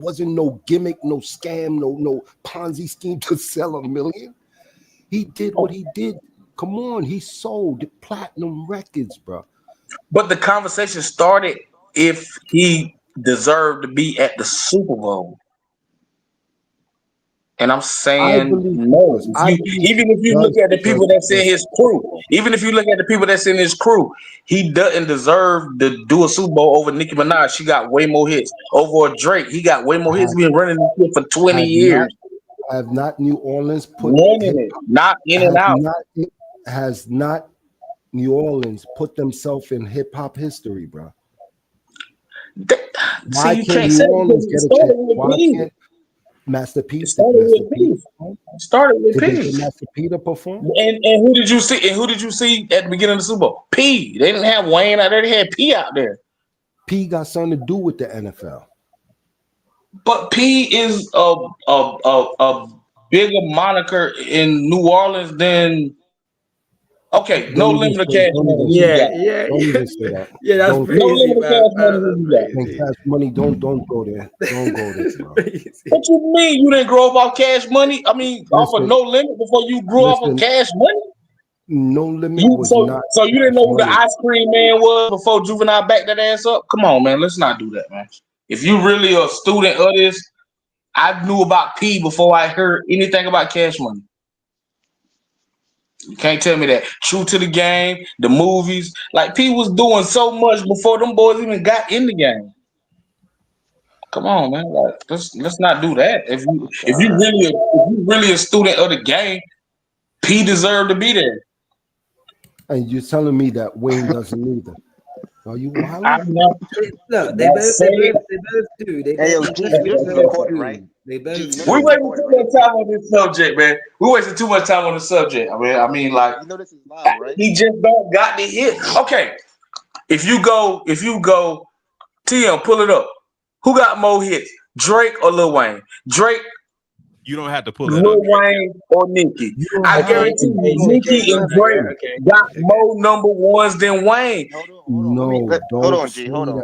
wasn't no gimmick, no scam, no Ponzi scheme to sell 1 million. He did what he did. Come on, he sold platinum records, bro. But the conversation started if he deserved to be at the Super Bowl. And I'm saying no. Even if you look at the people that's in his crew, he doesn't deserve to do a Super Bowl over Nicki Minaj. She got way more hits. Over Drake, he got way more hits. He's been running this shit for 20 years. Have not New Orleans put not in and out. Has not New Orleans put themselves in hip hop history, bro? Why can't New Orleans get a chance? Why can't Master P? Started with P. Master P to perform. And who did you see? And who did you see at the beginning of the Super Bowl? P. They didn't have Wayne out there. They had P out there. P got something to do with the NFL. But P is a bigger moniker in New Orleans than. Okay, no limit of cash money. Yeah. That's crazy. Cash money, don't go there. Don't go there, bro. What you mean you didn't grow up off cash money? I mean, off of no limit before you grew up on cash money? No limit So you didn't know who the ice cream man was before Juvenile backed that ass up? Come on, man. Let's not do that, man. If you really a student of this, I knew about P before I heard anything about cash money. You can't tell me that. True to the Game, the movies, like P was doing so much before them boys even got in the game. Come on, man. Like, let's not do that. If you really a student of the game, P deserved to be there. And you're telling me that Wayne doesn't either. Are you wild? Look, they both do. Hey, yo, right? We wasting too much time on this subject, man. We wasting too much time on the subject. I mean, like, you know this is live, right? He just don't got the hit. Okay, if you go, TM, pull it up. Who got more hits, Drake or Lil Wayne? Drake. You don't have to pull it Lil up. Wayne or Nicki. I guarantee you, Nicki and Drake got more number ones than Wayne. Hold on, G. Hold on.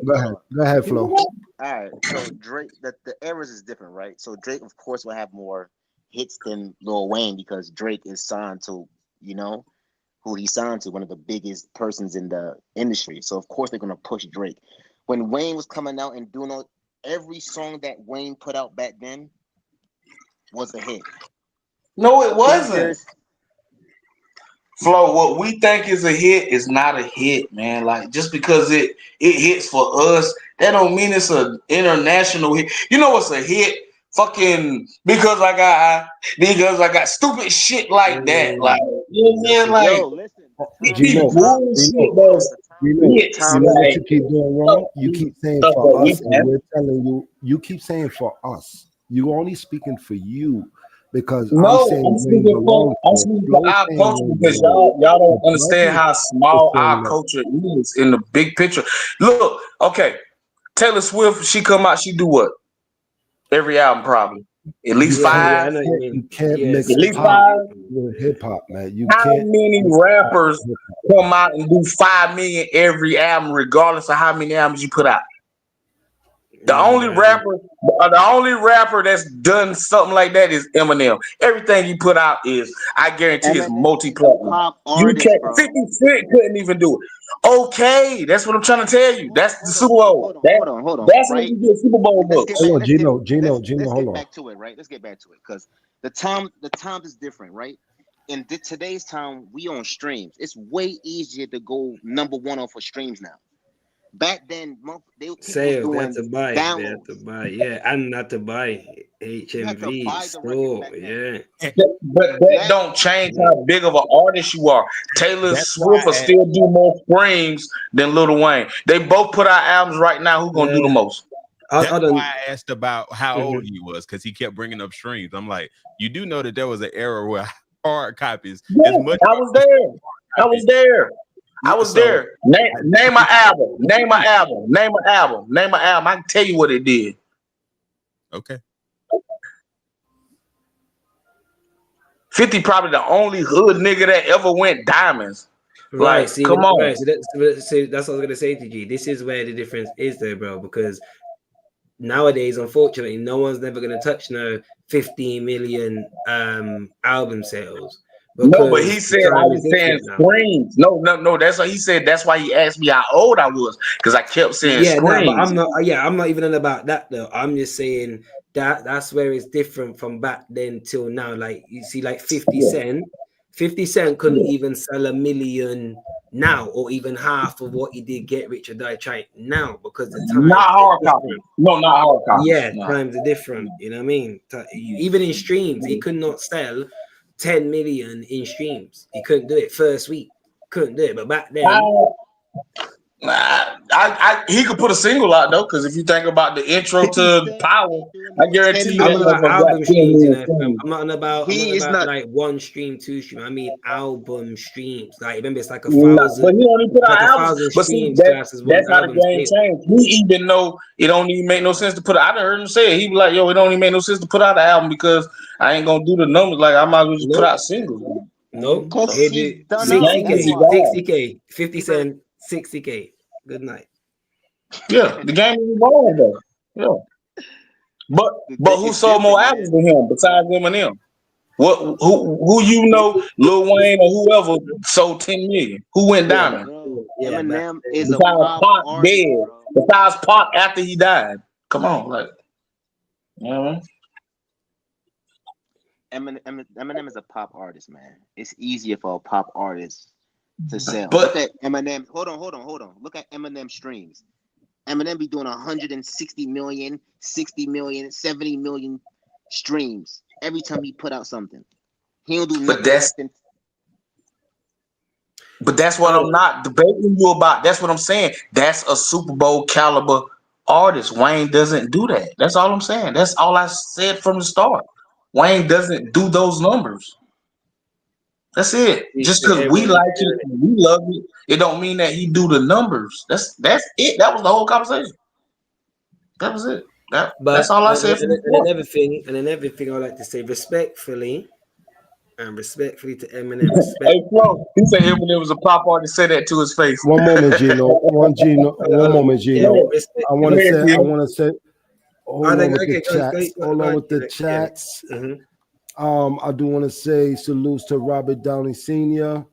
Go ahead, Flo. All right, so Drake, the eras is different, right? So Drake, of course, will have more hits than Lil Wayne because Drake is signed to, who he signed to, one of the biggest persons in the industry. So of course they're gonna push Drake. When Wayne was coming out and doing every song that Wayne put out back then was a hit. No, it wasn't. Flo, what we think is a hit is not a hit, man. Like, just because it hits for us, that don't mean it's an international hit. You know what's a hit? Fucking because I got stupid shit like that. Like, you know what I'm saying? Like, yo, listen. What you keep doing wrong? You keep saying for us, and we're telling you, you keep saying for us. You only speaking for you. Because I'm speaking for our culture because y'all don't understand how small our culture is in the big picture. Look, okay, Taylor Swift, she come out, she do what? Every album probably. At least 5. You can't mix at least 5 with hip hop, man. How many rappers come out and do 5 million every album, regardless of how many albums you put out? The only rapper that's done something like that is Eminem. Everything he put out is, I guarantee, is multi-platinum. 50 Cent couldn't even do it. Okay, that's what I'm trying to tell you. That's the Super Bowl. Hold on. That's what you get Super Bowl look. Hold on, Gino, hold on. Let's get back to it, right? Let's get back to it because the time is different, right? In today's time, we on streams. It's way easier to go number 1 off of streams now. Back then, they sales. They have to buy. Downloads. They have to buy. Yeah, and not to buy HMV store. Yeah, but that don't change how big of an artist you are. Taylor Swift will still do more streams than Lil Wayne. They both put out albums right now. Who's gonna do the most? That's why I asked about how old he was because he kept bringing up streams. I'm like, you do know that there was an era where hard copies. Yeah, I was there. I was there. Name my album. Name my album. I can tell you what it did. Okay. 50 probably the only hood nigga that ever went diamonds. Right. Like, come on. Right. So that's what I was gonna say to G. This is where the difference is there, bro, because nowadays, unfortunately, no one's never going to touch no 15 million album sales. No, but he said I was saying screens. No. That's what he said. That's why he asked me how old I was, because I kept saying screens. No, but I'm not. I'm not even on about that though. I'm just saying that's where it's different from back then till now. Like you see, like 50 Cent. 50 Cent couldn't even sell 1 million now, or even half of what he did Get Rich or Die Trying now, because the time not hard copy. No, not hard copy. Yeah, times are different. You know what I mean? Even in streams, he could not sell 10 million in streams. He couldn't do it first week. Couldn't do it. But back then, he could put a single out though, because if you think about the intro to Power, I guarantee you I'm that album streams. I'm not about like one stream, two stream. I mean album streams. Like remember, it's like 1,000. But he only put out albums. But see, that's how the game changed. He even know it don't even make no sense to put. I done heard him say it. He be like, "Yo, it don't even make no sense to put out an album because I ain't gonna do the numbers. Like I might as well just put out singles." Nope. 60K, 50 Cent, 60K. Good night. Yeah, the game is evolving though. Yeah. But who sold more albums than him besides Eminem? Who you know, Lil Wayne or whoever sold 10 million? Who went diamond? Eminem is a pop artist, dead. Besides Pop after he died. Come on, like Eminem is a pop artist, man. It's easier for a pop artist to sell. But look at Eminem. Hold on. Look at Eminem streams. Eminem be doing 160 million, 60 million, 70 million streams every time he put out something. He don't do nothing. But that's what I'm not debating you about. That's what I'm saying. That's a Super Bowl caliber artist. Wayne doesn't do that. That's all I'm saying. That's all I said from the start. Wayne doesn't do those numbers. That's it. Just because we like it, we love it, it don't mean that he do the numbers. That's it. That was the whole conversation. That was it. That's all I said. And another thing I like to say respectfully to Eminem. Hey, Flo, he said Eminem was a pop artist. Say that to his face. One moment, Gino. One moment, Gino. I want to say. Hold on with the chats. Mm-hmm. I do want to say salutes to Robert Downey Sr.,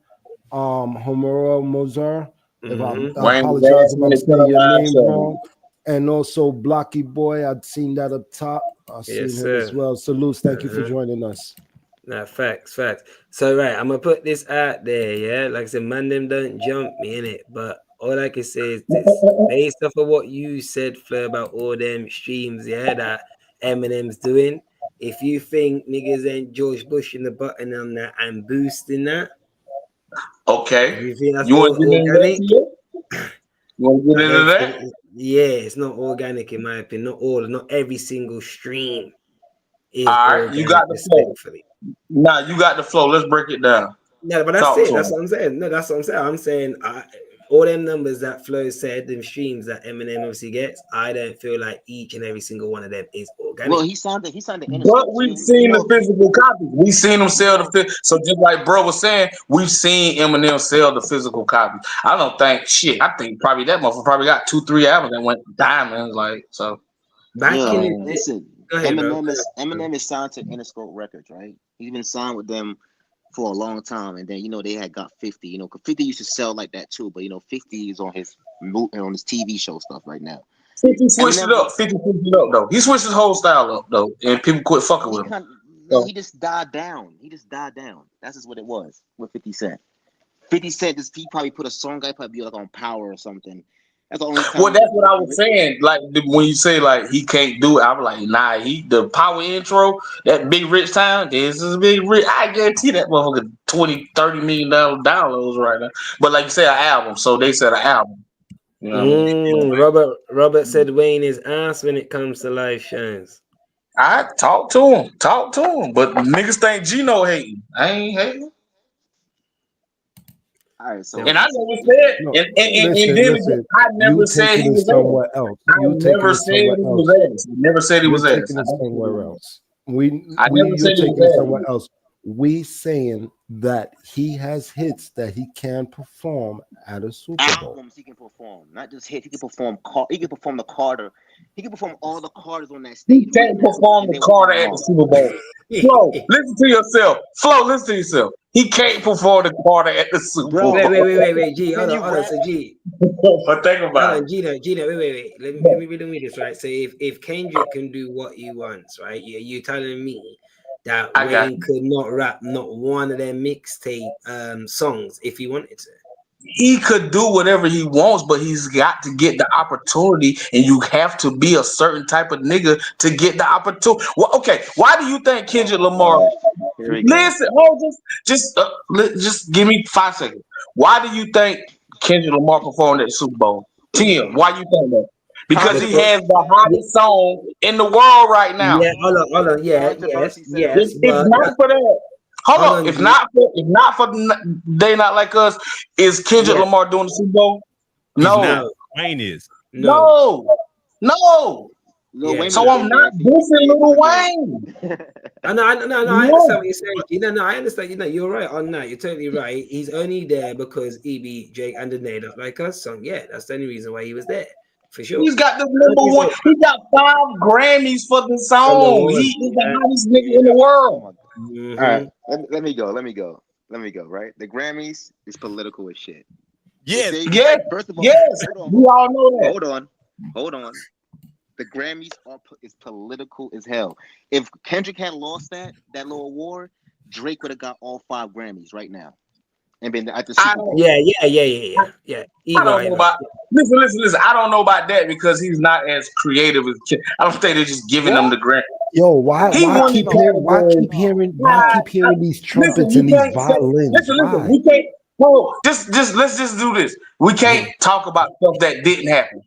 Homero Mozart. If I apologize if I'm spelling your name wrong. And also Blocky Boy, I'd seen that up top. I've seen him as well. Salutes, thank you for joining us. Nah, facts. So I'm gonna put this out there, yeah. Like I said, man, them don't jump me in it, but all I can say is this: based off of what you said, Fleur, about all them streams, yeah, that Eminem's doing. If you think niggas ain't George Bush in the button on that and boosting that, okay. You think that's you want to get organic? You want to get into that? Yeah, it's not organic in my opinion. Not every single stream is all right, you got the flow. Nah, you got the flow. Let's break it down. Yeah, but that's it. That's what I'm saying. No, that's what I'm saying. I'm saying all them numbers that Flo said, them streams that Eminem obviously gets, I don't feel like each and every single one of them is organic. Well, he signed the but we've seen the physical copies. We've seen him sell the so just like bro was saying, we've seen Eminem sell the physical copies. I don't think shit. I think probably that motherfucker probably got 2-3 albums that went diamonds. Like so. Listen, Eminem is signed to Interscope Records, right? He's been signed with them for a long time, and then they had got 50. Because 50 used to sell like that too, but 50 is on his TV show stuff right now. 50 switched it up. 50 switched it up though. He switched his whole style up though, and people quit fucking with him. He just died down. That's just what it was with 50 Cent. 50 Cent, he probably put a song. Guy probably be like on Power or something. That's the only time. Well, that's what I was saying. Like when you say like he can't do it, I was like, nah. The Power intro, that Big Rich Town, this is Big Rich. I guarantee that motherfucker $20-30 million downloads right now. But like you said, an album. So they said an album. You know Robert said Wayne is ass when it comes to live shows. I talk to him, but niggas think Gino hating. I ain't hating. All right, so and I never said, listen, I never said he was somewhere else. I never said he was ass. Never said he was ass. Somewhere else. I never said he was somewhere else. we saying that he has hits that he can perform at a Super Bowl. Albums he can perform, not just hits. He can perform. He can perform the Carter. He can perform all the Carters on that stage. He can't perform the Carter at the Super Bowl. Flo, listen to yourself. Flo, listen to yourself. He can't perform the Carter at the Super Bowl. Wait, G, hold on. So G, but think about it. Gina, wait. Let me read this, right? So if Kendrick can do what he wants, right? You telling me that Wayne could not rap not one of their mixtape songs if he wanted to? He could do whatever he wants, but he's got to get the opportunity, and you have to be a certain type of nigga to get the opportunity. Well, okay, why do you think Kendrick Lamar? Listen, just give me 5 seconds. Why do you think Kendrick Lamar performed at the Super Bowl? Tim, why you think that? Because he has the hottest song in the world right now. Yeah, hold on. Yes. It's not for that. Hold on. If not for They Not Like Us, is Kendrick Lamar doing the Super Bowl? No. Wayne is. No. So I'm not dissing Lil Wayne. I understand what you're saying. I understand. You're right on that. You're totally right. He's only there because EB, Jake, and the They Not Like Us song. Yeah, that's the only reason why he was there. For sure. He's got the number one. He got 5 Grammys for the song. He is the hottest nigga in the world. Mm-hmm. All right, let me go. Right, the Grammys is political as shit. Yes. First of all, we all know that. Hold on. The Grammys is political as hell. If Kendrick had lost that little award, Drake would have got all 5 Grammys right now. And been at the Super Bowl. Yeah. I don't know about. Listen. I don't know about that because he's not as creative as. I don't think they're just giving him the Grammy. Yo, why keep hearing these trumpets and these violins? Listen. We can't. Let's just do this. We can't talk about stuff that didn't happen.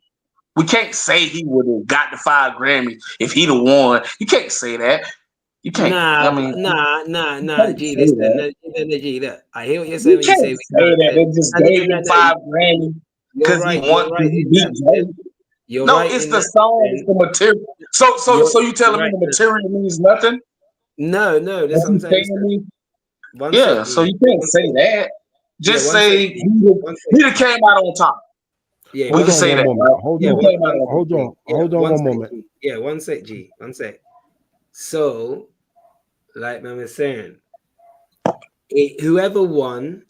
We can't say he would have got the 5 Grammys if he'd have won. You can't say that. You can't. Nah. G, listen. G, look. I hear what you're saying. You can't say that. They just gave him 5 Grammys because he won. He beat Jay. It's the song. It's the material. So you telling me the material means nothing? No. That's what I'm saying. So you can't say that. Just say he came out on top. Yeah, we can say that. Hold on one moment. Yeah, one sec, G. One sec. So, like I was saying, whoever won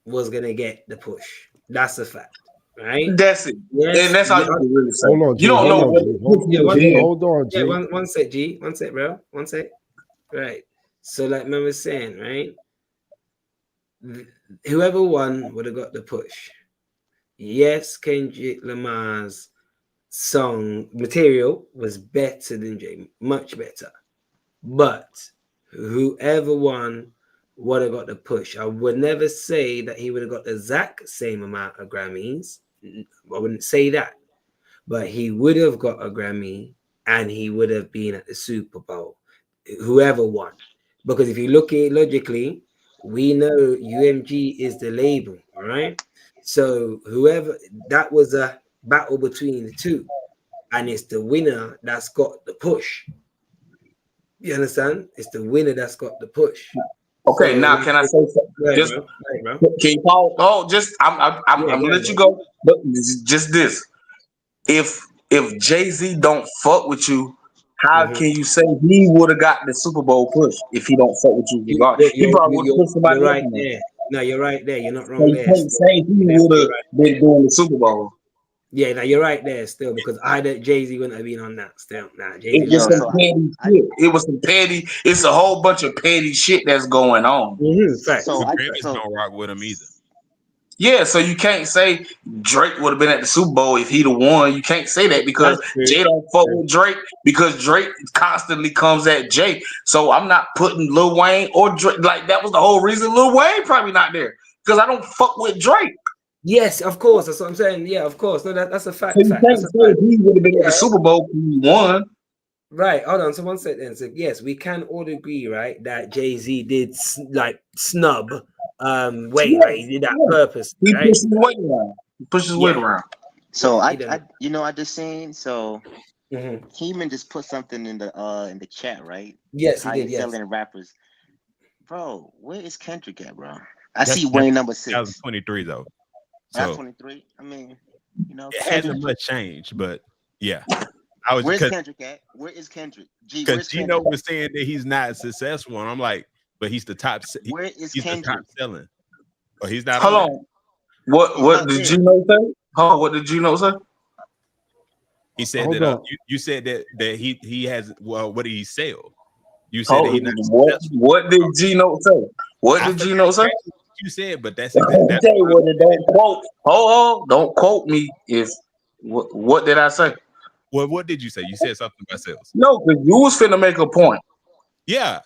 was gonna get the push. That's a fact, right? That's it. Yes. And that's how you really say. Hold on, G. You don't know. Hold on, G. Yeah, one sec, G. One sec, bro. One sec. Right. So, like I was saying, right? Whoever won would have got the push. Yes, Kendrick Lamar's song material was better than Jay, much better. But whoever won would have got the push. I would never say that he would have got the exact same amount of Grammys. I wouldn't say that. But he would have got a Grammy and he would have been at the Super Bowl. Whoever won. Because if you look at it logically, we know UMG is the label, all right? So whoever, that was a battle between the two, and it's the winner that's got the push. You understand? It's the winner that's got the push. Okay, so, now can I say something? Can you call? I'm gonna let you go. But just this: if Jay-Z don't fuck with you, how can you say he would have got the Super Bowl push if he don't fuck with you? He probably would put somebody right there. No, you're right there. You're not wrong there. You can't say he would have been doing the Super Bowl. Yeah, no, you're right there still because Jay-Z wouldn't have been on that still. Nah, Jay-Z. It was some petty. It's a whole bunch of petty shit that's going on. Fact. So Grammys don't rock with him either. Yeah, so you can't say Drake would have been at the Super Bowl if he'd have won. You can't say that because Jay don't fuck with Drake because Drake constantly comes at Jay. So I'm not putting Lil Wayne or Drake. Like that was the whole reason Lil Wayne probably not there because I don't fuck with Drake. Yes, of course. That's what I'm saying. Yeah, of course. No, that's a fact. So you can't say he would have been at the Super Bowl if he won. Right. Hold on. So one second. So yes, we can all agree, right, that Jay-Z did snub. Wait, right? He did that purpose. He right? pushes his weight around. He pushes his weight around. So I just saying. So Keeman just put something in the chat, right? Yes, how he did. Selling rappers. Bro, where is Kendrick at, bro? I see Wayne number 6. 2023 though. So 23. I mean, it hasn't much changed, but yeah. Where's Kendrick at? Where is Kendrick? Because Gino was saying that he's not successful, and I'm like, but he's the top. Where is he's Kendrick? The top selling. But he's not. Hold on. What did Gino say? Hold on, what did Gino say? He said that you said that he has. Well, what did he sell? You said that he not successful. What did Gino say? What did Gino say? You said, but that's don't quote. Don't quote me. If what did I say? Well, what did you say? You said something about sales. No, because you was finna make a point. Yeah,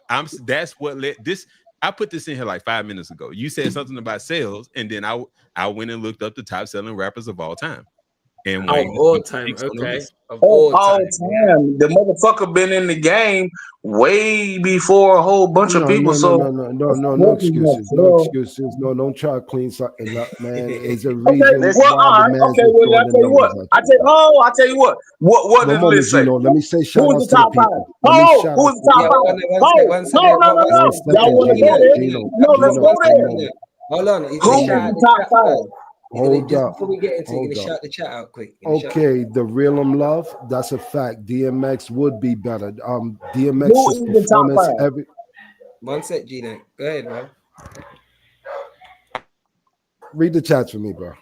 that's what led this. I put this in here like 5 minutes ago. You said something about sales, and then I went and looked up the top selling rappers of all time. And all time, okay. All time. The motherfucker been in the game way before a whole bunch of people. No excuses. No excuses. No, don't try to clean something up, man. It's a reason why the man's I tell you what. I tell you what. What did this say? Let me say shout out to the people. Who's the top five? No. Y'all want to go there? No, let's go there. Hold on. Who's the top five? Hold up. Before we get into it, gonna shout the chat out quick. Okay, the real love, that's a fact. DMX would be better. DMX's performance every. One sec, Gino. Go ahead, bro. Read the chat for me, bro.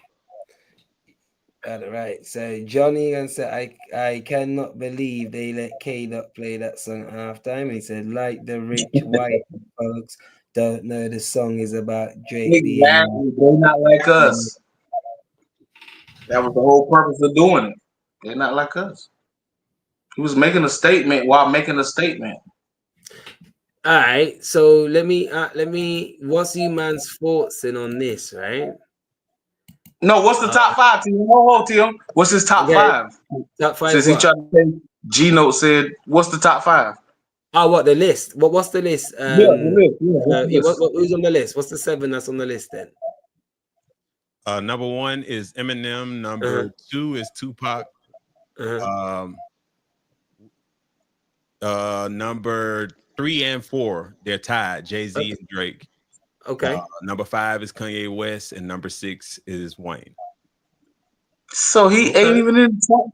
All right. So Johnny and said, I cannot believe they let K-Dot play that song at halftime. He said, like the rich white folks don't know the song is about Drake. Exactly. They're not like us. That was the whole purpose of doing it. They're not like us. He was making a statement while making a statement. All right. So let me what's you man's thoughts in on this, right? No, what's the top five, Tim? Tim. What's his top five? Top five. Since he tried to say Gino said, what's the top five? Oh, what the list? What's the list? The list. Who's on the list? What's the 7 that's on the list then? Number 1 is Eminem. Number 2 is Tupac. Number 3 and 4, they're tied. Jay-Z and Drake. Okay. Number 5 is Kanye West, and number 6 is Wayne. So he ain't even in the top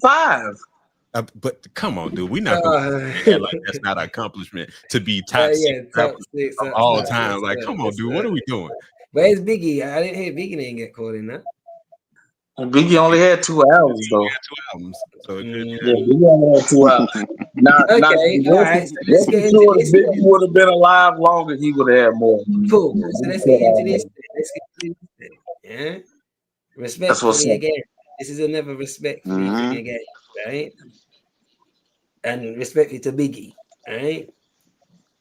5. But come on, dude. We're not going to like that's not an accomplishment to be top 6 of all time. Like, come on, dude. What are we doing? Where's Biggie? I didn't hear Biggie didn't get called in that. Biggie only had 2 albums, though. So Biggie only had 2 albums. All right. So let's get into this. If Biggie would have been alive longer, he would have had more. Cool. So let's get into this. Yeah. Respect for me again. This is another respect for me again, right? And respect to Biggie, right?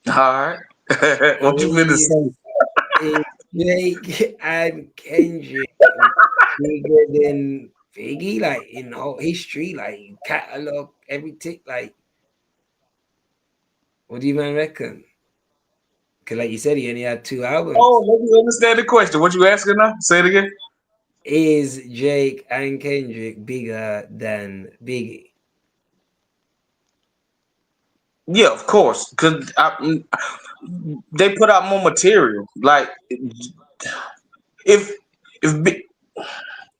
All right. What you gonna say? Drake and Kendrick bigger than Biggie, like in whole history, like catalog everything. Like, what do you man reckon? Because, like you said, he only had 2 albums. Oh, let me understand the question. What you asking now? Say it again. Is Drake and Kendrick bigger than Biggie? Yeah, of course. Because they put out more material. Like, if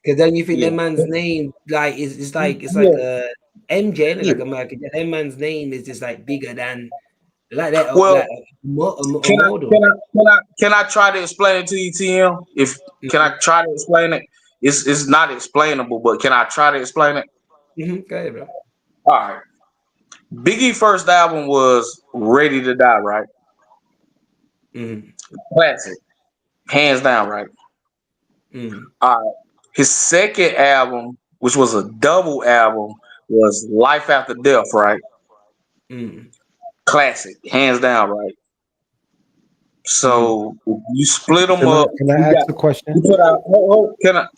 because then you think that man's name, like, it's like a MJ, like American. That man's name is just like bigger than like that. Well, like can I try to explain it to you, TM? Can I try to explain it? It's not explainable, but can I try to explain it? Go ahead, bro. All right. Biggie's first album was Ready to Die, right? Classic. Hands down, right? All right. His second album, which was a double album, was Life After Death, right? Classic. Hands down, right? So you split them up. Can I ask the question? You put out,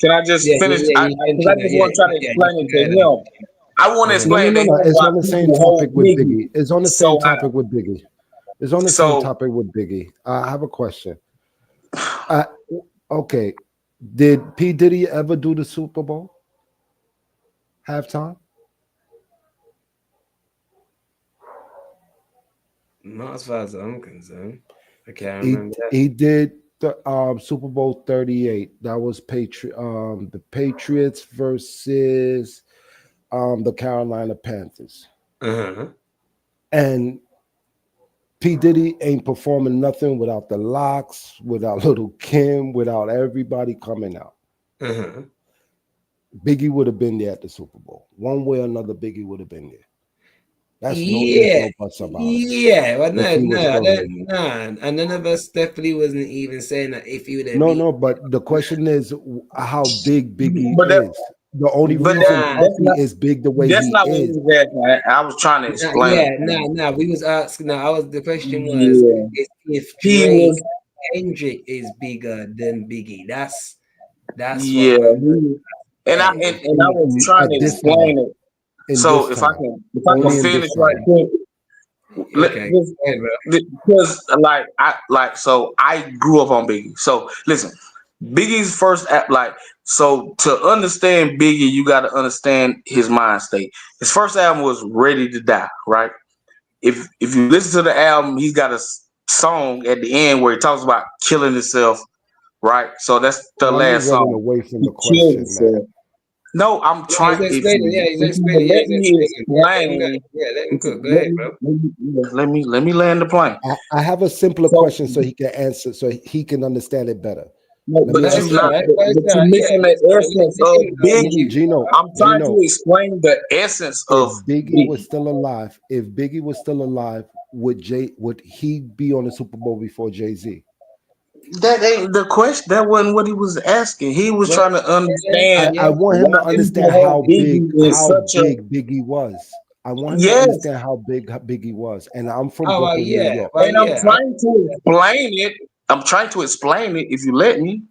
can I just finish? I just want to try to explain it to him. I want to explain it. It's on the same topic with Biggie. It's on the same topic with Biggie. It's on the same topic with Biggie. I have a question. Okay. Did P. Diddy ever do the Super Bowl halftime? Not as far as I'm concerned. Okay, I remember that. He did the Super Bowl 38. That was the Patriots versus the Carolina Panthers. Uh-huh. And P. Diddy ain't performing nothing without the Locks, without Little Kim, without everybody coming out. Uh-huh. Biggie would have been there at the Super Bowl. One way or another, Biggie would have been there. That's no buts about it. Yeah, well, no, and none of us definitely wasn't even saying that if you would have. No, but the question is how big Biggie is. The only reason Puffy is big the way he is. That's not what he was asking. I was trying to explain. We was asking. The question was if Drake Kendrick is bigger than Biggie. That's yeah. And I was trying to explain it. So if I can finish right quick, because so I grew up on Biggie. So listen, Biggie's first so to understand Biggie, you got to understand his mind state. His first album was Ready to Die, right? If you listen to the album, he's got a song at the end where he talks about killing himself, right? So that's the last song. Away from the question, man. No, I'm trying to explain. Let me land the plane. I have a simpler question so he can answer, so he can understand it better. No, but you're missing the essence of Biggie. Gino, I'm trying to explain the essence of Biggie was still alive. If Biggie was still alive, would he be on the Super Bowl before Jay-Z? That ain't the question. That wasn't what he was asking. He was trying to understand. I want him to understand how big Biggie was. I want him to understand how big Biggie was. And I'm from Brooklyn, New York. And I'm trying to explain it. If you let me.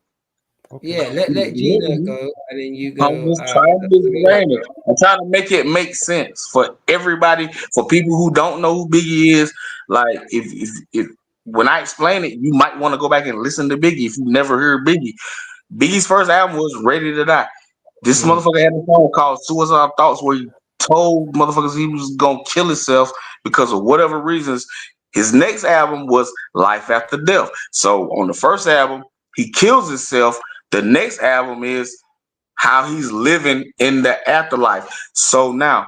Okay. Yeah, let Gina go, and then you go. I'm just trying to explain it. I'm trying to make it make sense for everybody, for people who don't know who Biggie is. Like if when I explain it, you might want to go back and listen to Biggie if you never heard Biggie. Biggie's first album was Ready to Die. This motherfucker had a song called Suicidal Thoughts where he told motherfuckers he was gonna kill himself because of whatever reasons. His next album was Life After Death. So on the first album, he kills himself. The next album is how he's living in the afterlife. So now,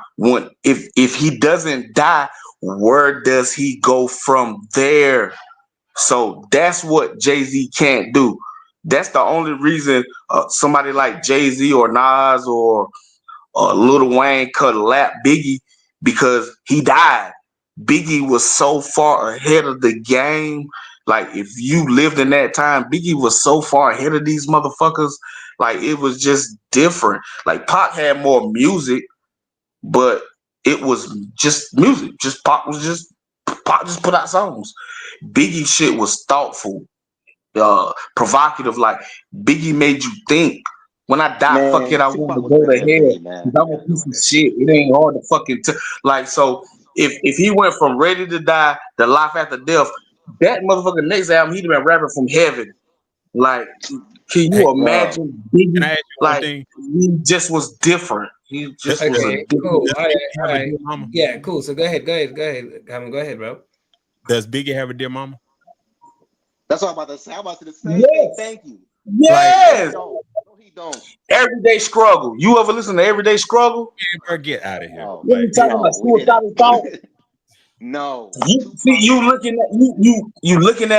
if he doesn't die, where does he go from there? So that's what Jay-Z can't do. That's the only reason somebody like Jay-Z or Nas or Lil Wayne could lap Biggie, because he died. Biggie was so far ahead of the game. Like, if you lived in that time, Biggie was so far ahead of these motherfuckers. Like, it was just different. Like, Pac had more music, but it was just music. Pac just put out songs. Biggie shit was thoughtful, provocative. Like, Biggie made you think. When I die, fuck it, I want to go to hell. I'm a piece of shit. It ain't hard to fucking like. So if he went from Ready to Die to Life After Death, that motherfucker next album he'd have been rapping from heaven. Like, can you imagine Biggie? Can I ask you one thing? He just was different. He just was cool. All right. Yeah, cool. So go ahead, Cameron, go ahead, bro. Does Biggie have a dear mama? That's what I'm about to say. I'm about to say the same thing. Thank you. Yes. No, he don't. Everyday Struggle. You ever listen to Everyday Struggle? Yeah, get out of here. No, you talking about Suicidal Thoughts? No. You looking at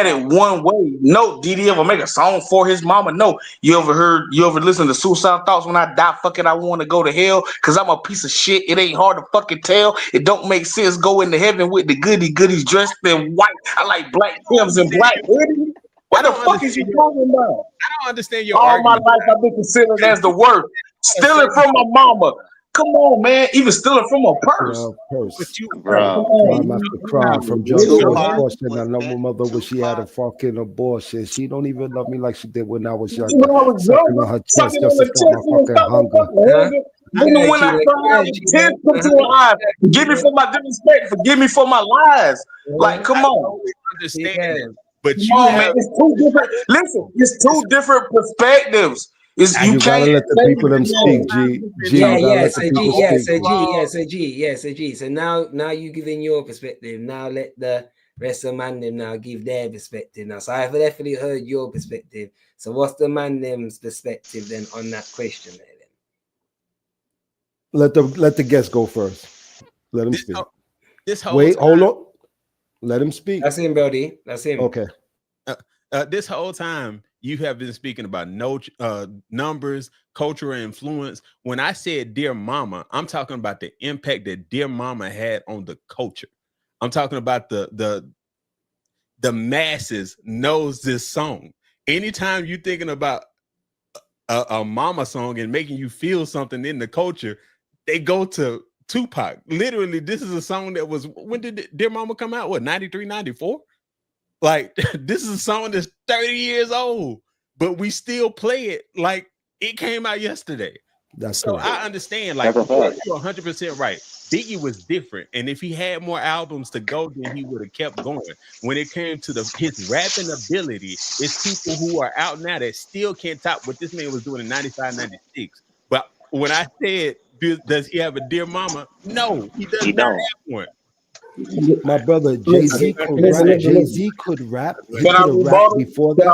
it one way. No, did he ever make a song for his mama? No. You ever listen to Suicidal Thoughts? When I die, fuck it, I want to go to hell because I'm a piece of shit. It ain't hard to fucking tell. It don't make sense going to heaven with the goodies dressed in white. I like black Timbs and black hoodies. What the fuck is you talking about? I don't understand your All argument. my life I've been considered as the worst. Stealing from my mama. Come on, man. Even stealing from a purse. But you, Crime after crime from Joe's question. I know my mother when she had a fucking abortion. She don't even love me like she did when I was young. Sucking on her chest just to stop my fucking hunger. Even when I cried, tears come to her eyes. Forgive me for my disrespect. Forgive me for my lies. Like, come on. Understand. But man, it's two different. Listen, it's two different perspectives. You gotta let the people them speak, G. So now you giving your perspective. Now let the rest of man them now give their perspective now. So I've definitely heard your perspective. So what's the man them's perspective then on that question there then? Let the guest go first. Let him speak. Wait, hold on. Let him speak. That's him, Brody. That's him. Okay. This whole time you have been speaking about numbers, cultural influence. When I said Dear Mama, I'm talking about the impact that Dear Mama had on the culture. I'm talking about the masses knows this song. Anytime you're thinking about a mama song and making you feel something in the culture, they go to Tupac. Literally, this is a song that was, when did Dear Mama come out? What, 93, 94? Like, this is a song that's 30 years old, but we still play it like it came out yesterday. That's so correct. I understand, like, you're 100% right. Biggie was different, and if he had more albums to go, then he would have kept going. When it came to his rapping ability, it's people who are out now that still can't top what this man was doing in 95, 96. But when I said, does he have a Dear Mama? No, he does not have one. My brother Jay-Z could rap. Jay-Z could rap. He could have rapped before that.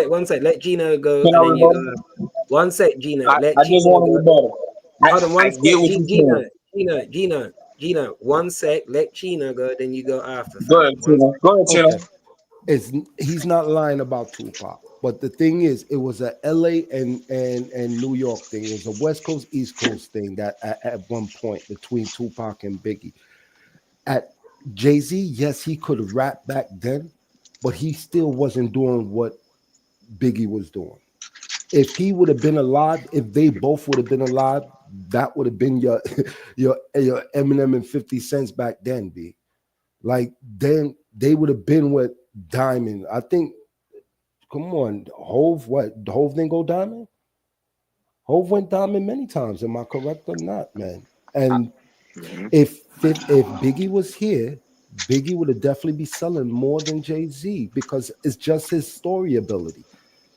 One sec. Let Gino go. And then you go. One sec, Gino. Let Gino go. Hold on, one sec. Gino. 1 sec. Let Gino go. Then you go after. Go ahead, Gino. He's not lying about Tupac. But the thing is, it was a LA and New York thing. It was a West Coast, East Coast thing that at one point between Tupac and Biggie. At Jay-Z, yes, he could rap back then, but he still wasn't doing what Biggie was doing. If he would have been alive, if they both would have been alive, that would have been your Eminem and 50 Cent back then, B. Like, then they would have been with Diamond. I think. Come on, Hove, what? Hove didn't go diamond? Hove went diamond many times. Am I correct or not, man? And if Biggie was here, Biggie would have definitely be selling more than Jay-Z because it's just his story ability.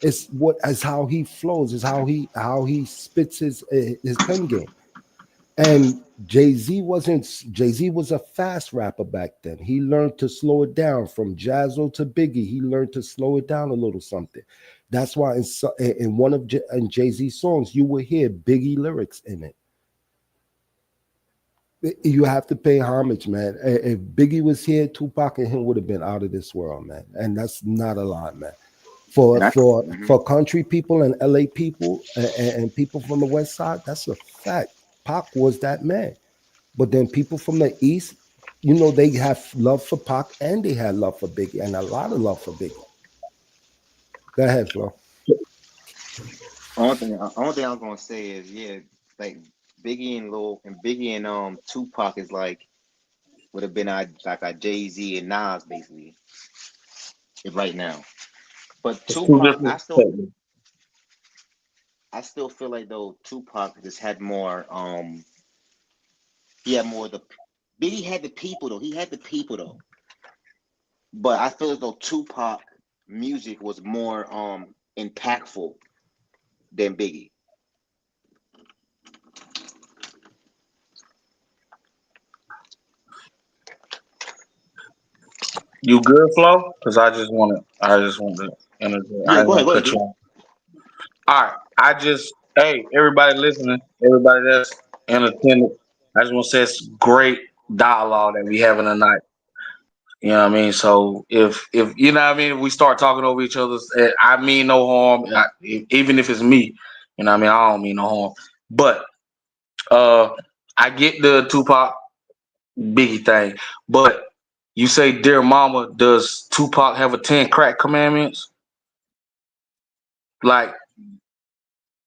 It's how he flows, is how he spits his pen game. And Jay-Z was a fast rapper back then. He learned to slow it down from Jazzo to Biggie. He learned to slow it down a little something. That's why in one of Jay-Z's songs, you will hear Biggie lyrics in it. You have to pay homage, man. If Biggie was here, Tupac and him would have been out of this world, man. And that's not a lie, man. For country people and LA people and people from the West Side, that's a fact. Pac was that man. But then people from the East, they have love for Pac and they had love for Biggie and a lot of love for Biggie. Go ahead, Flo. Only thing I was gonna say is, like Biggie and Tupac is like would have been like a Jay-Z and Nas basically right now. But Tupac, I still feel like though Tupac just had more. He had more of the. Biggie had the people though. He had the people though. But I feel as though Tupac music was more impactful than Biggie. You good, Flo? Because I just want to. Yeah, go ahead. All right. Hey, everybody listening, everybody that's in attendance, I just want to say it's great dialogue that we having tonight. You know what I mean? So if you know what I mean, if we start talking over each other, I mean no harm. Even if it's me, you know what I mean, I don't mean no harm. But I get the Tupac Biggie thing, but you say, Dear Mama, does Tupac have a 10 crack commandments? Like,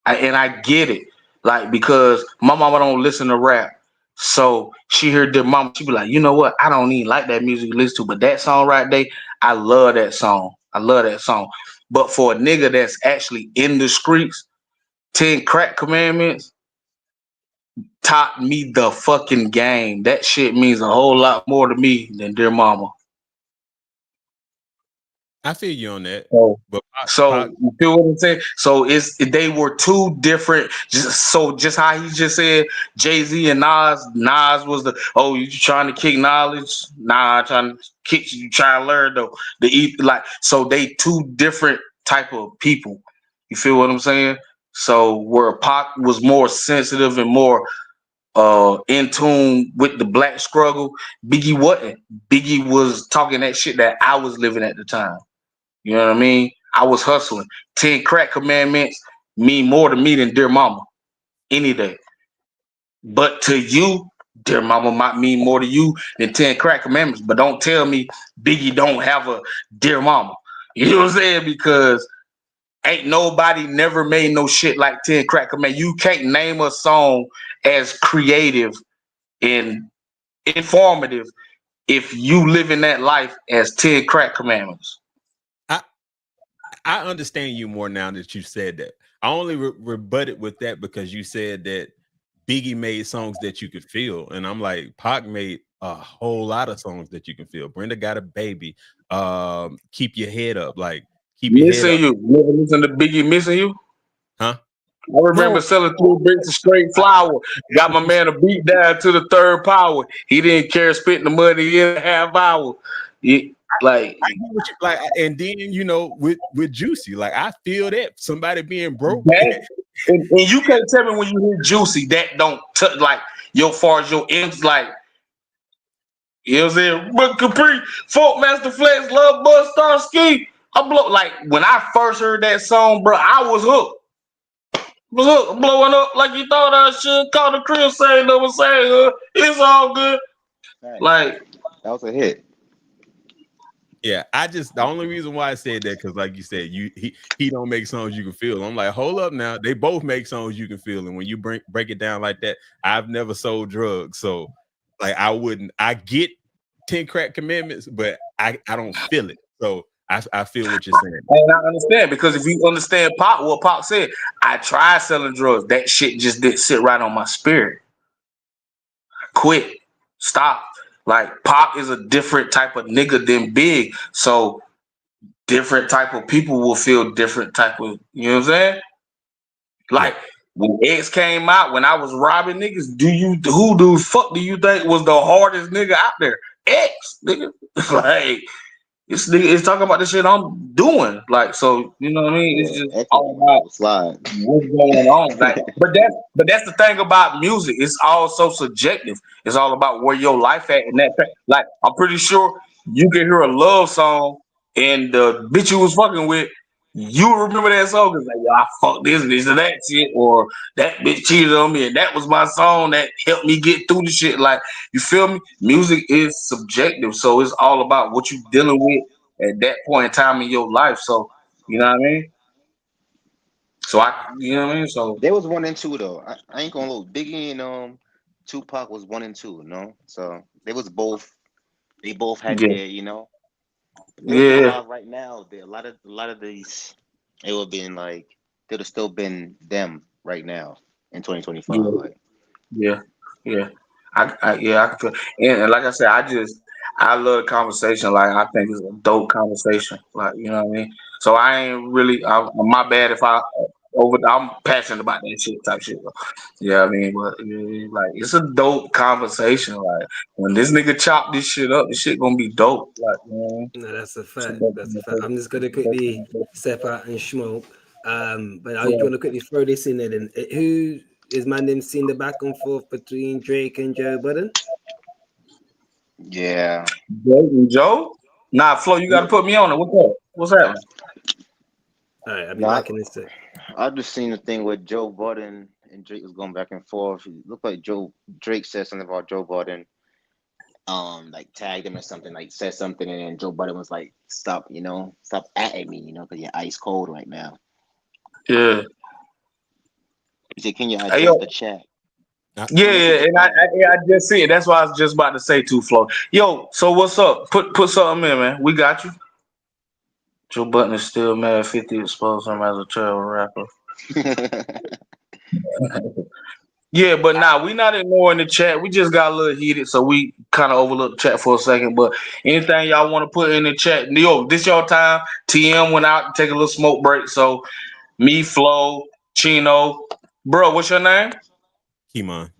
I get it, like, because my mama don't listen to rap, so she heard Dear Mama, she be like, you know what? I don't even like that music you listen to, but that song right there, I love that song. But for a nigga that's actually in the streets, 10 crack commandments taught me the fucking game. That shit means a whole lot more to me than Dear Mama. I feel you on that. So you feel what I'm saying? So they were two different. Just how he just said, Jay-Z and Nas. Nas was you trying to kick knowledge? Nah, trying to kick you trying to learn though. So they two different type of people. You feel what I'm saying? So where Pac was more sensitive and more in tune with the black struggle, Biggie wasn't. Biggie was talking that shit that I was living at the time. You know what I mean? I was hustling. 10 crack commandments mean more to me than Dear Mama any day. But to you, Dear Mama might mean more to you than 10 crack commandments. But don't tell me Biggie don't have a Dear Mama. You know what I'm saying? Because ain't nobody never made no shit like 10 crack commandments. You can't name a song as creative and informative if you live in that life as 10 crack commandments. I understand you more now that you said that. I only rebutted with that because you said that Biggie made songs that you could feel, and I'm like, Pac made a whole lot of songs that you can feel. Brenda Got a Baby, Keep Your Head Up, like keep your Missing head up. You. You ever listen to Biggie Missing You? Huh? I remember selling 2 bricks of straight flour. Got my man a beat down to the third power. He didn't care spitting the money in a half hour. Like, I get what you like, and then with Juicy, like I feel that somebody being broke. and you can't tell me when you hear Juicy that don't touch like far as your ends, like you know what I'm saying? But Capri, Folk Master Flex, Love Buzz, Starsky. I blow like when I first heard that song, bro. I was hooked. Blowing up like you thought I should. Call the crib, saying no, saying it's all good. Like that was a hit. Yeah, the only reason why I said that because, like you said, he don't make songs you can feel. I'm like, hold up now, they both make songs you can feel, and when you break it down like that, I've never sold drugs, so like I get 10 crack commandments, but I don't feel it. So I feel what you're saying, and I understand because if you understand Pac, what Pac said, I tried selling drugs, that shit just didn't sit right on my spirit. Quit, stop. Like Pac is a different type of nigga than Big, so different type of people will feel different type of, you know what I'm saying? Like when X came out, when I was robbing niggas, who the fuck do you think was the hardest nigga out there? X, nigga. Like this nigga is talking about the shit I'm doing. Like, so you know what I mean? It's just all about what's going on. Like, but that's the thing about music. It's all so subjective. It's all about where your life at and that. Like, I'm pretty sure you can hear a love song and the bitch you was fucking with, you remember that song because like, yo, I fucked this and that shit, or that bitch cheated on me and that was my song that helped me get through the shit. Like, you feel me? Music is subjective, so it's all about what you dealing with at that point in time in your life. So, you know what I mean? So you know what I mean? So there was 1 and 2 though. I ain't gonna lie. Biggie and Tupac was 1 and 2, so they both had their, right now, a lot of these, it would have been like they'd have still been them right now in 2025. Yeah. I can feel, and like I said, I love the conversation. Like, I think it's a dope conversation. Like, you know what I mean? So I ain't really, my bad if I'm passionate about that shit type shit. Yeah, I mean, but like, it's a dope conversation. Like, when this nigga chop this shit up, this shit gonna be dope. Like, no, that's a fact. That's a fact. I'm just gonna quickly step out and smoke. But I just want to quickly throw this in there. Then, who is my name seeing the back and forth between Drake and Joe Budden? Yeah, Drake and Joe. Nah, Flo, you gotta put me on it. What's up? What's happening? All right, I'll be back in this too. I just seen the thing where Joe Budden and Drake was going back and forth. It looked like Drake said something about Joe Budden, like tagged him or something, like said something, and then Joe Budden was like, "Stop at me, because you're ice cold right now." Yeah. He said, "Can you address the chat?" Yeah, and I just see it. That's what I was just about to say too, Flo. Yo, so what's up? Put something in, man. We got you. Joe Budden is still mad 50 exposed him as a terrible rapper. Yeah, but we not ignoring the chat. We just got a little heated, so we kind of overlook the chat for a second, but anything y'all want to put in the chat, Neo, this your time. TM went out to take a little smoke break, so me, Flo, Chino, bro, what's your name? Kimon.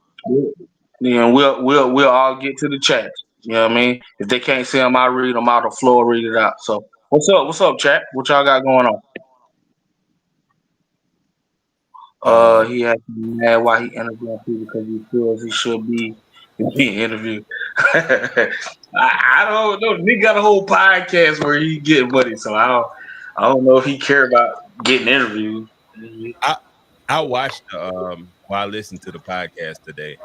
Yeah, we'll all get to the chat. You know what I mean? If they can't see them, I read them out. The floor read it out. So what's up? What's up, chat? What y'all got going on? He had to be mad why he interviewing people because he feels he should be being interviewed. I don't know. Nigga got a whole podcast where he get money, so I don't know if he care about getting interviewed. I watched while I listened to the podcast today.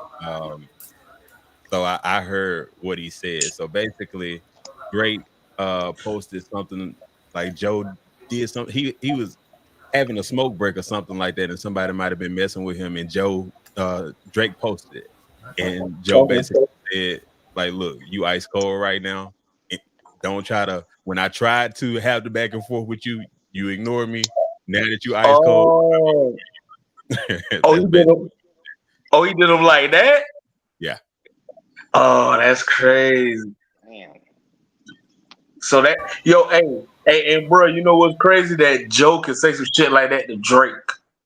So I heard what he said. So basically, Drake posted something like Joe did something. He was having a smoke break or something like that, and somebody might have been messing with him. And Drake posted it, and Joe basically said, "Like, look, you ice cold right now. Don't try to. When I tried to have the back and forth with you, you ignored me. Now that you ice cold." He did him like that? Yeah. Oh, that's crazy. Damn. So that and bro, you know what's crazy? That Joe can say some shit like that to Drake.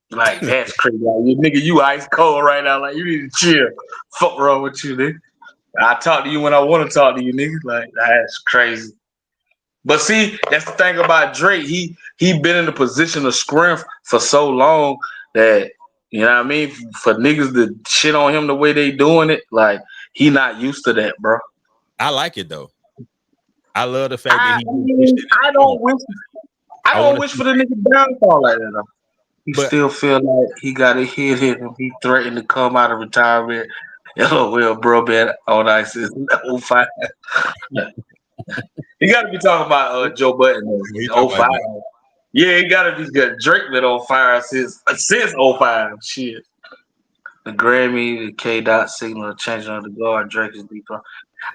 Like that's crazy. Like, you ice cold right now. Like you need to chill. Fuck wrong with you, nigga? I talk to you when I want to talk to you, nigga. Like that's crazy. But see, that's the thing about Drake. He been in a position of strength for so long that, you know what I mean, for niggas to shit on him the way they doing it, like he not used to that, bro. I like it though. I love the fact that I don't wish for the nigga downfall like that though. He still feel like he got a hit him. He threatened to come out of retirement. LOL, bro, man, on ice is 05. He got to be talking about Joe Budden. 05. Yeah, he got to be good. Drake been on fire since 05. Shit. The Grammy, the K. Dot signal, changing of the guard. Drake is deeper.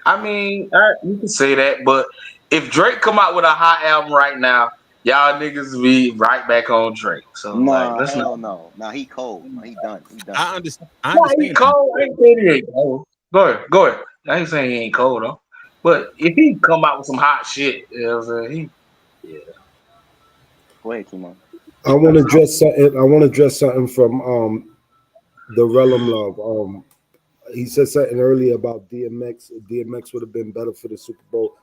I mean, you can say that, but if Drake come out with a hot album right now, y'all niggas be right back on Drake. So no. Nah, he cold. Nah, he done. I understand. He cold. I ain't saying he ain't cold. Go ahead. I ain't saying he ain't cold though. But if he come out with some hot shit, you know what I'm saying? Go ahead, Kimon. I want to address something from the Realm Love. He said something earlier about DMX. DMX would have been better for the Super Bowl.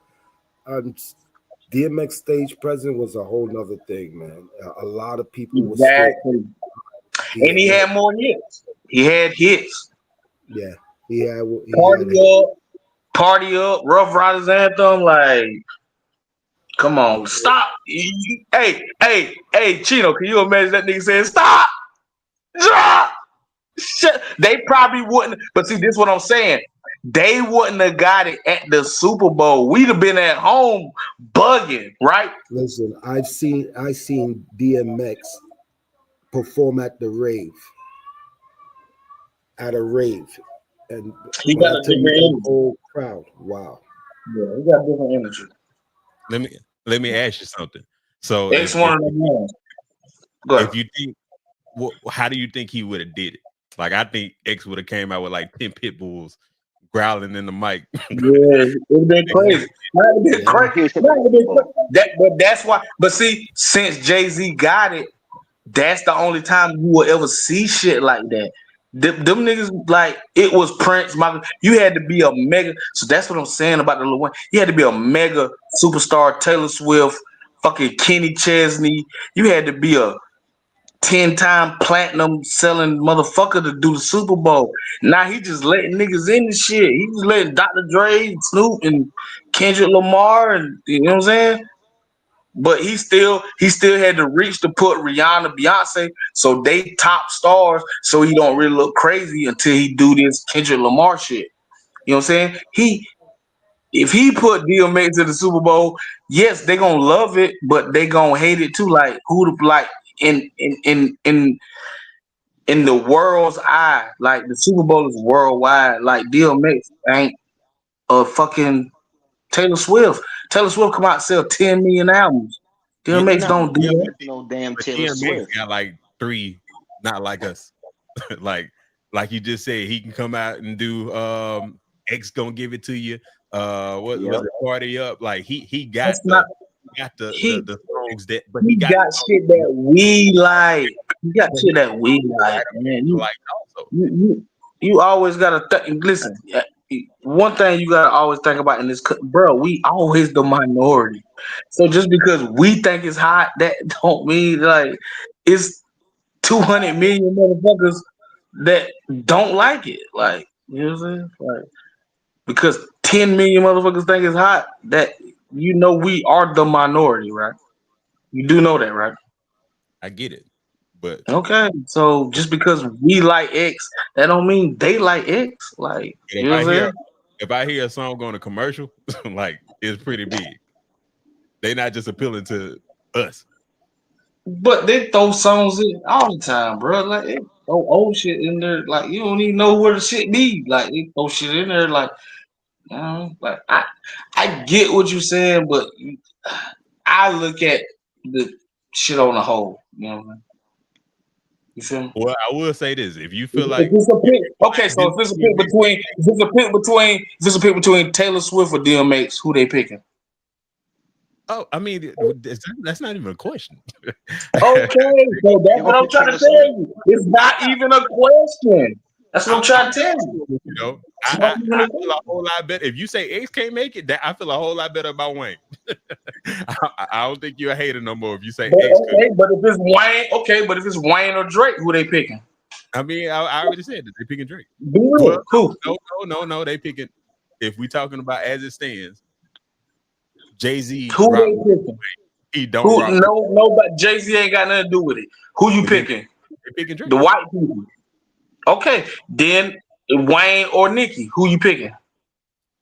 DMX stage present was a whole nother thing, man. A lot of people were exactly. And he had more hits. He had hits. Yeah, he had Party Up, Rough Riders Anthem, like, come on, stop. Hey, Chino, can you imagine that nigga saying, stop, drop, shit. They probably wouldn't, but see, this is what I'm saying. They wouldn't have got it at the Super Bowl. We'd have been at home bugging, right? Listen, I seen DMX perform at a rave. And he got a different whole crowd. Wow. Yeah, he got different energy. Let me ask you something. So X one of them. Go ahead. If you think, how do you think he would have did it? Like I think X would have came out with like 10 pit bulls growling in the mic. Yeah, it would have been crazy. But that's why. But see, since Jay-Z got it, that's the only time you will ever see shit like that. Them niggas, like, it was Prince, Michael. You had to be a mega. So that's what I'm saying about the Lil Wayne. You had to be a mega superstar. Taylor Swift, fucking Kenny Chesney. You had to be a 10-time platinum selling motherfucker to do the Super Bowl. Now he just letting niggas in the shit. He just letting Dr. Dre, Snoop, and Kendrick Lamar, and you know what I'm saying? But he still had to reach to put Rihanna, Beyonce, so they top stars, so he don't really look crazy until he do this Kendrick Lamar shit. You know what I'm saying? If he put DMX in the Super Bowl, yes, they gonna love it, but they gonna hate it too. Like in the world's eye, like the Super Bowl is worldwide. Like DMX ain't a fucking Taylor Swift. Taylor Swift come out and sell 10 million albums. DMX don't do that. No damn Taylor Swift. Got like 3, not like us. like you just said, he can come out and do X gonna give it to you. What was it? Party Up? Like he got the songs that, but he got shit that we like. He got shit that we like, man. You always gotta listen. One thing you gotta always think about in this, bro. We always the minority. So just because we think it's hot, that don't mean like it's 200 million motherfuckers that don't like it. Like, you know what I'm saying? Like, because 10 million motherfuckers think it's hot, that we are the minority, right? You do know that, right? I get it, but okay. So just because we like X, that don't mean they like X. Like, you know what I'm saying? If I hear a song going to commercial, like it's pretty big. They not just appealing to us. But they throw songs in all the time, bro. Like they throw old shit in there. Like you don't even know where the shit be. Like they throw shit in there. Like, like I get what you're saying, but I look at the shit on the whole. You know what I mean? You feel me? Well, I will say this: if you feel like if it's a pick between Taylor Swift or DMX, who they picking? Oh, I mean, that's not even a question. Okay, so that's what I'm trying to tell you. It's not even a question. That's what I'm trying to tell you. You know, I feel a whole lot better. If you say X can't make it, I feel a whole lot better about Wayne. I don't think you're a hater no more if you say X. Okay, but if it's Wayne or Drake, who they picking? I mean, I already said that they picking Drake. Well, who? No, they picking. If we talking about as it stands, Jay-Z. Who they picking? He don't. No, but Jay-Z ain't got nothing to do with it. Who you picking? They picking Drake. The white people. Okay, then Wayne or Nicki, who you picking?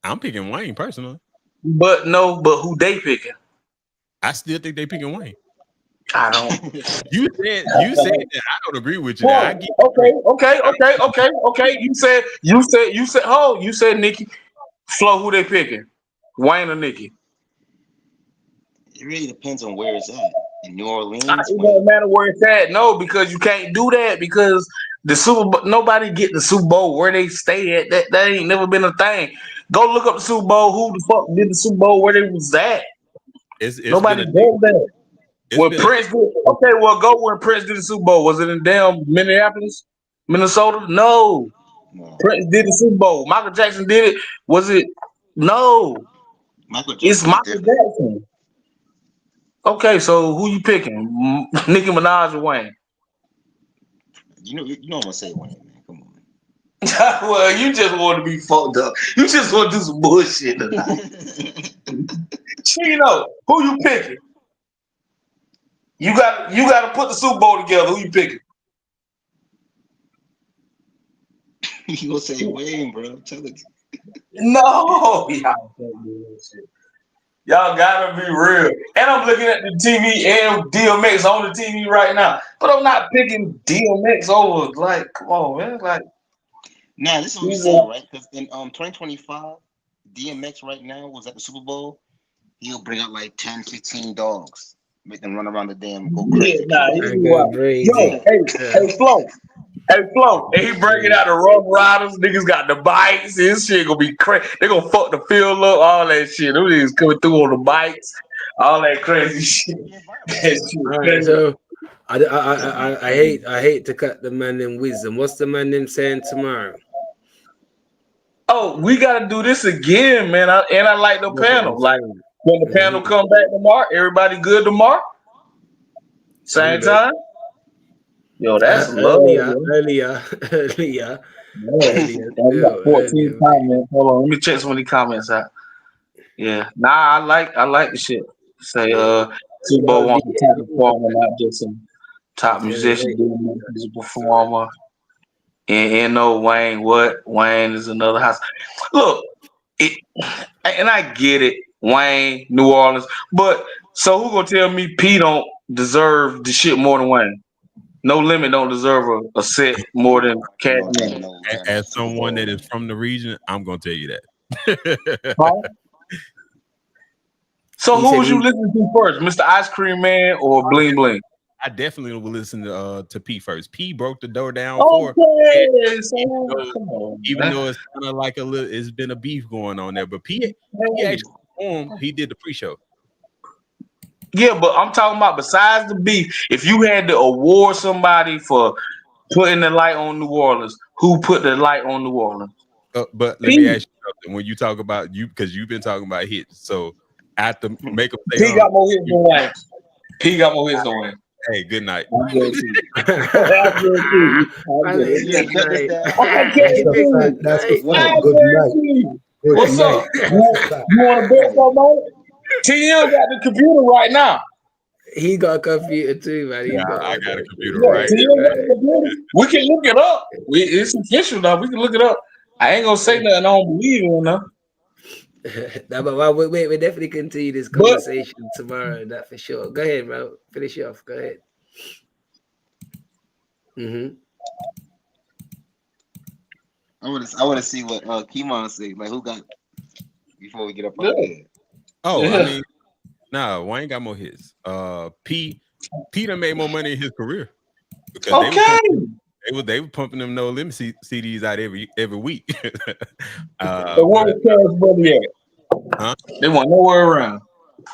I'm picking Wayne personally. But who they picking? I still think they picking Wayne. I don't. You said that I don't agree with you. Okay. You said Nicki. Flo, who they picking? Wayne or Nicki? It really depends on where it's at. In New Orleans, it doesn't matter where it's at. No, because you can't do that because the Super Bowl. Nobody get the Super Bowl where they stay at. That ain't never been a thing. Go look up the Super Bowl. Who the fuck did the Super Bowl where they was at? Nobody did that. When Prince did, go where Prince did the Super Bowl. Was it in damn Minneapolis, Minnesota? No. Prince did the Super Bowl. Michael Jackson did it. Was it? No. It's Michael Jackson. Okay, so who you picking? Nicki Minaj or Wayne? You know I'm gonna say Wayne, man. Come on. Well, you just want to be fucked up. You just want to do some bullshit tonight. Chino, who you picking? You got to put the Super Bowl together. Who you picking? You gonna say Wayne, bro? I'm telling you. No, y'all can't do that shit. Y'all gotta be real. And I'm looking at the TV and DMX on the TV right now. But I'm not picking DMX over. Like, come on, man. Like, nah, this is what I'm saying, right? Because in 2025, DMX right now was at the Super Bowl. He'll bring out like 10, 15 dogs. Make them run around the damn go crazy. Hey, Flo. And he bringing out the Rough Riders. Niggas got the bikes. This shit gonna be crazy. They gonna fuck the field up, all that shit. Them niggas coming through on the bikes, all that crazy shit. Right, so I hate to cut the man in wisdom. What's the man in saying tomorrow? Oh, we gotta do this again, man. I like the panel. Like when the panel come back tomorrow, everybody good tomorrow? Same time? Yo, that's earlier. We got 14 comments. Hold on, let me check some of the comments out. Yeah, I like the shit. Say Super Bowl wants a top performer, not just some top musician doing as a performer. And no Wayne, Wayne is another house. Look, and I get it, Wayne, New Orleans, but so who gonna tell me P don't deserve the shit more than Wayne? No Limit don't deserve a set more than Cash Money. As someone that is from the region, I'm gonna tell you that. So who was you listening to first, Mr. Ice Cream Man or Bling Bling? I definitely will listen to P first. P broke the door down Okay, even though it's kind of like it's been a beef going on there. But P actually performed. He did the pre-show. Yeah, but I'm talking about besides the beef. If you had to award somebody for putting the light on New Orleans, who put the light on New Orleans? But let me ask you something. When you talk about because you've been talking about hits, so I have to make them say, P got more hits than Wayne. P got more hits than Wayne. Hey, good night. That's a fact. Good night. What's up? You want to bet somebody? TM got the computer right now. He got a computer too, man. I got a computer right here. We can look it up. It's official now. We can look it up. I ain't gonna say nothing I don't believe in now. No, but wait, we definitely continue this conversation tomorrow. That for sure. Go ahead, bro. Finish it off. Go ahead. I want to see what Kimon say. Like, who got before we get up on there. Oh, I mean, nah, Wayne got more hits. P done made more money in his career because they were pumping them No Limit CDs out every week. What was Cash Money at? Huh? They want nowhere around.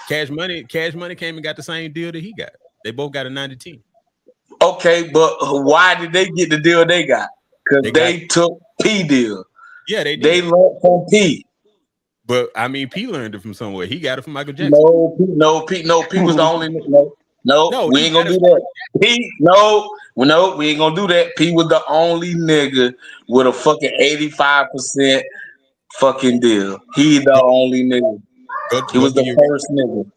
Cash Money came and got the same deal that he got. They both got a 90-10. Okay, but why did they get the deal they got? Because they took P deal. Yeah, they did. They learned from P. But I mean, P learned it from somewhere. He got it from Michael Jackson. No, P was the only. No, we ain't gonna do that. P, we ain't gonna do that. P was the only nigga with a fucking 85% fucking deal. He the only nigga. He was the first nigga.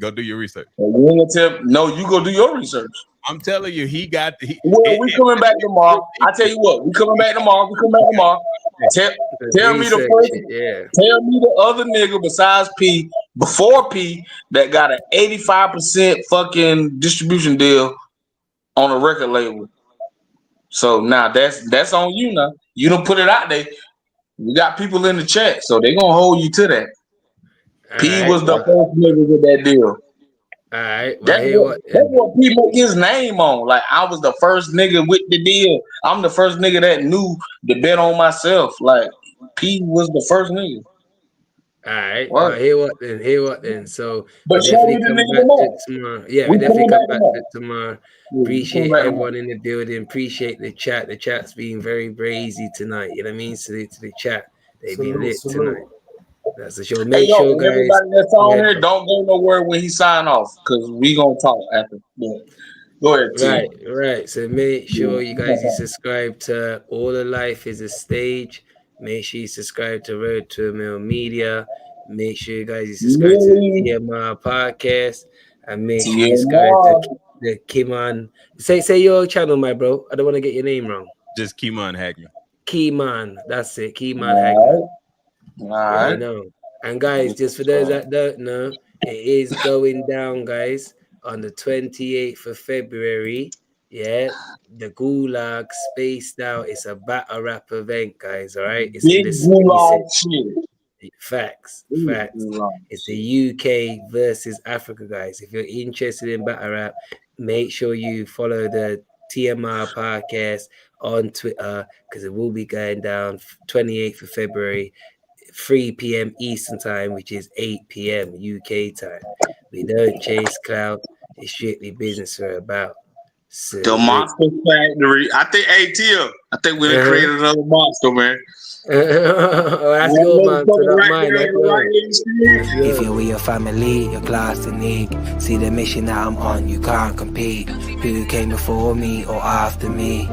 Go do your research. No, you go do your research. I'm telling you, he got. We coming back tomorrow. I tell you what, we coming back tomorrow. Tell me the person. Yeah. Tell me the other nigga besides P, before P, that got an 85% fucking distribution deal on a record label. So now that's on you now. You don't put it out there. You got people in the chat, so they gonna hold you to that. P was the first nigga with that deal. All right. Well, that's what P make his name on. Like, I was the first nigga with the deal. I'm the first nigga that knew to bet on myself. Like, P was the first nigga. All right. Well, hear what then. So, but definitely come back to tomorrow. Yeah, we definitely come back to tomorrow. Appreciate everyone in the building. Appreciate the chat. The chat's being very brazy tonight. You know what I mean? So to the chat, they've been lit tonight. That's the show. Make sure, guys. Everybody that's on here, don't go nowhere when he sign off, because we gonna talk after. Yeah. Go ahead. Right. So make sure you guys subscribe to All of Life is a Stage. Make sure you subscribe to Road to a Mill Media. Make sure you guys subscribe to the TMR Podcast, and make sure you subscribe to the Kimon. Say your channel, my bro. I don't want to get your name wrong. Just Kimon Hackman. Kimon, that's it. Kimon Hackman. Right. I know. And guys, just for those that don't know, it is going down, guys, on the 28th of February. Yeah, the Gulag Spaced Out. It's a battle rap event, guys. All right, it's big Gulag shit. Facts. It's the UK versus Africa, guys. If you're interested in battle rap, make sure you follow the TMR Podcast on Twitter, because it will be going down 28th of February. 3 p.m. Eastern time, which is 8 p.m. UK time. We don't chase clout. It's strictly business we're about. So, the Monster Factory. I think we done created another monster, man. That's your monster, not mine. If you're with your family, your class and league, see the mission that I'm on, you can't compete. Who came before me or after me?